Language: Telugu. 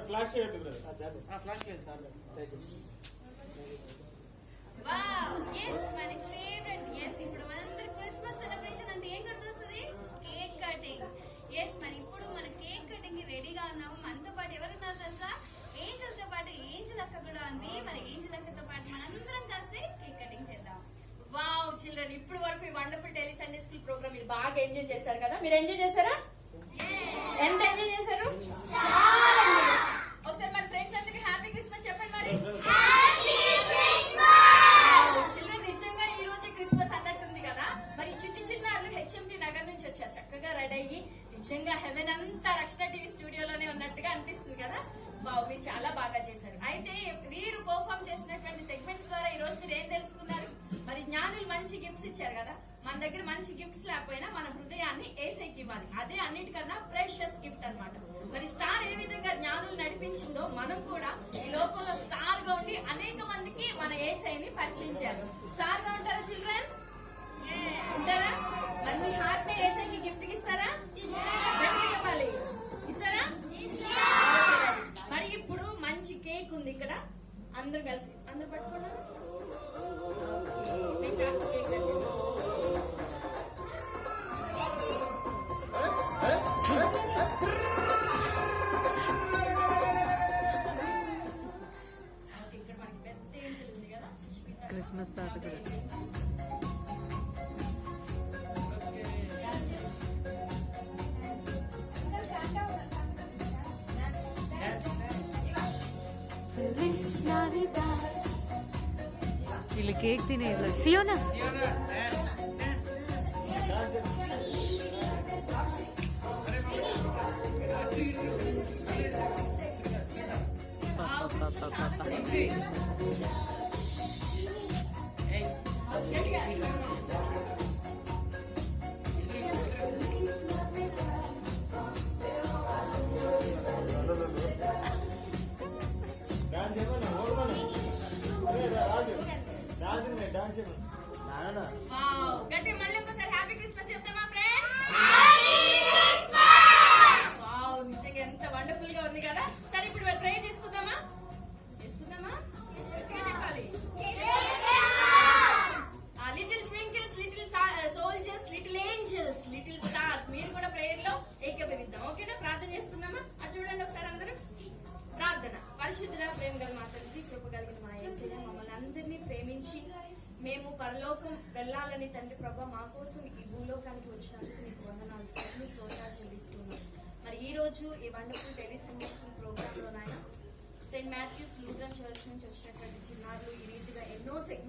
ఫ్లాష్ ఇప్పుడు మనందరి క్రిస్మస్ సెలబ్రేషన్ అంటే ఏం గుర్తొస్తుంది? Cake cutting. మరి ఇప్పుడు మన కేక్ కటింగ్ కి రెడీగా ఉన్నాము. మనతో పాటు ఎవరున్నారు తెలుసా? ఏంజల్ తో పాటు ఏంజల్ అక్క కూడా ఉంది. మరి ఏంజల్ అక్కతో పాటు మనందరం కలిసి కేక్ కటింగ్ చేద్దాం. వావ్ చిల్డ్రన్, ఇప్పుడు వరకు ఈ wonderful daily Sunday school programme మీరు బాగా ఎంజాయ్ చేశారు కదా? మీరు ఎంజాయ్ చేశారా? ఎంత ఎంజాయ్ చేశారు? చాలా ఎంజాయ్ చేశారు. ఒకసారి మన ఫ్రెండ్స్ అందరికి హ్యాపీ క్రిస్మస్ చెప్పండి. మరి చిల్డ్రన్, నిజంగా ఈ రోజు క్రిస్మస్ అన్నట్టుంది కదా? మరి చిట్టి చిన్నారులు హెచ్ఎండి నగర్ నుంచి వచ్చారు, చక్కగా రెడీ అయ్యి. నిజంగా హెవెన్ అంతా రక్షణ టీవీ స్టూడియోలోనే ఉన్నట్టుగా అనిపిస్తుంది కదా? బాబు మీరు చాలా బాగా చేశారు. అయితే వీరు పర్ఫార్మ్ చేసినటువంటి సెగ్మెంట్స్ ద్వారా ఈ రోజు మీరు ఏం తెలుసుకున్నారు? మరి జ్ఞానులు మంచి గిఫ్ట్స్ ఇచ్చారు కదా? మన దగ్గర మంచి గిఫ్ట్స్ లేకపోయినా మన హృదయాన్ని ఏసైకి ఇవ్వాలి. అదే అన్నిటికన్నా ప్రెషియస్ గిఫ్ట్ అన్నమాట. మరి స్టార్ ఏ విధంగా జ్ఞానులు నడిపించిందో మనం కూడా ఈ లోకంలో స్టార్ గా ఉండి అనేక మందికి మన ఏసైని పరిచయం చేయాలి. స్టార్ గా ఉంటారా చిల్డ్రన్? ఉంటారా? మరి మీ హార్ట్ ని ఏసైకి గిఫ్ట్ ఇస్తారా? ఇవ్వాలి. ఇస్తారా? మరి ఇప్పుడు మంచి కేక్ ఉంది ఇక్కడ, అందరూ కలిసి అందరు పట్టుకున్నారు. క్రిస్మస్ తాత కూడా వీళ్ళు కేక్ తినేది. సియోనా గట్టి మళ్ళీ ఒకసారి హ్యాపీ క్రిస్మస్ చెప్తామా ఫ్రెండ్స్? నిజంగా ఎంత వండర్ఫుల్ గా ఉంది కదా? సరే ఇప్పుడు ప్రే చేసుకుందామా? చెప్పాలి. Little twinkles, little soldiers, little angels, little stars, మీరు కూడా ప్రేయర్ లో ఏకీభవిద్దాం. ఓకేనా? ప్రార్థన చేసుకుందామా? అది చూడండి ఒకసారి అందరూ. ప్రార్థన. పరిశుద్ధుడ, ప్రేమ గల మా తండ్రి, చెప్పగలిగిన మా యేసయ్య, మమ్మల్ని అందరినీ ప్రేమించి మేము పరలోకం వెళ్ళాలని తండ్రి ప్రభా మా కోసం ఈ భూలోకానికి వచ్చినందుకు మీకు వందనాలు, స్తోత్రాలు చెల్లిస్తున్నాం. మరి ఈ రోజు ఈ wonderful daily Sunday school programme లో నాయన సెయింట్ మాథ్యూస్ లూథరన్ చర్చ్ నుంచి వచ్చినటువంటి